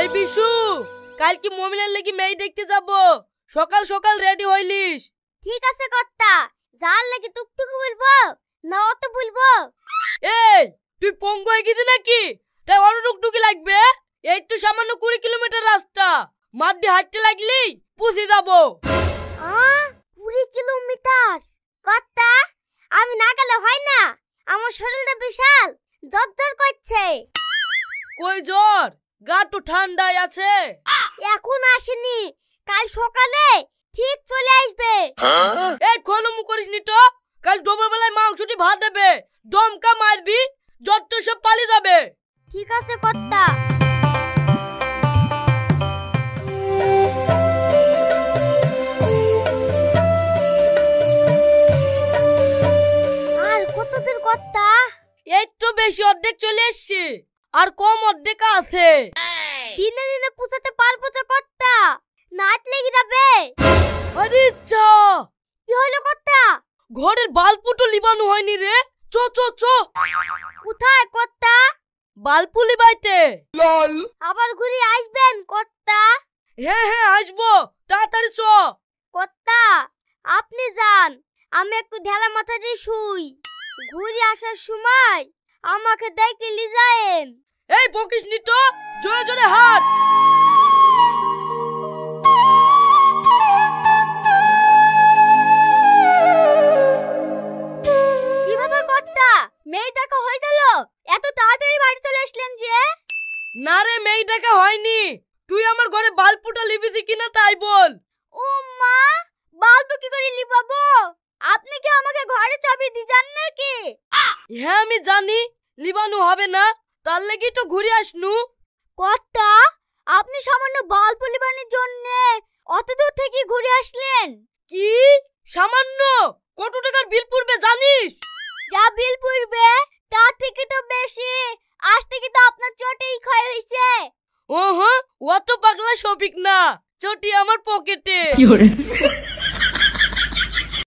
এই বিশু, কাল কি মমিনের লাগি মেয়ে দেখতে যাব, সকাল সকাল রেডি হইলিস। ঠিক আছে কর্তা, যার লাগি টুকটুকু বলবো না অত বলবো? এই তুই পঙ্গু হয়ে গেছিস নাকি? তাই অন্য টুকটুকি লাগবে? এই তো সামান্য 20 কিলোমিটার রাস্তা, মাঠ দিয়ে হাঁটতে লাগলেই পৌঁছে যাবো। 20 কিলোমিটার? কর্তা, আমি না গেলে হয় না, আমার শরীরটা বিশাল জ্বর করছে। কই জ্বর? গা তো ঠান্ডায় আছে। এখন আসেনি, কাল সকালে ঠিক চলে আসবে। এই খোলমু করিস নি তো, কাল ডোবার বেলায় মাংসটি ভাত দেবে, দমকা মারবি, জ্বর তো সব পালিয়ে যাবে। ঠিক আছে কর্তা। আর কত দূর কর্তা? এই তো বেশি, অর্ধেক চলে এসছি, আর কম অর্ধেক আছে। দিনে দিনে পুষাতে পারবো তো কর্তা? নাচ লেগে যাবে। আরে চা, কি হলো কর্তা? ঘরের বাল্বুটো লিবানো হয়নি রে। চ চ চ। কোথায় কর্তা? বাল্বু লিবাইতে। আবার ঘুরে আসবেন কর্তা? হ্যাঁ হ্যাঁ আসবো, তাড়াতাড়ি চ। কর্তা, আপনি যান, আমি একটু ঢেলা মাথা দিয়ে শুই। ঘুরে আসার সময় আমাকে দেখতে লি যায়েন। এই বকিস নি তো, জোরে জোরে হাঁট। কি ব্যাপার কর্তা, মেয়ে দেখা হয়ে গেল? এত তাড়াতাড়ি বাড়ি চলে আসলেন যে? না রে, মেয়ে দেখা হয়নি। তুই আমার ঘরে বাল্বুটা লিবিছি কিনা তাই বল। ও মা, বাল্ব কি করে লিবাবো? আপনি কি আমাকে ঘরে চাবি দি যান নাকি? হ্যাঁ আমি জানি লিবানো হবে না, তার লাগি তো ঘুরে আসনু। কর্তা, আপনি সামান্য বাল্ব লিবানোর জন্য অত দূর থেকে ঘুরে আসলেন? কি সামান্য? কত টাকার বিল পড়বে জানিস? যা বিল পড়বে তার থেকে তো বেশি। আজ থেকে তো আপনার চটেই ক্ষয় হয়েছে। ওহো, অত পাগলা শফিক না, চটি আমার পকেটে।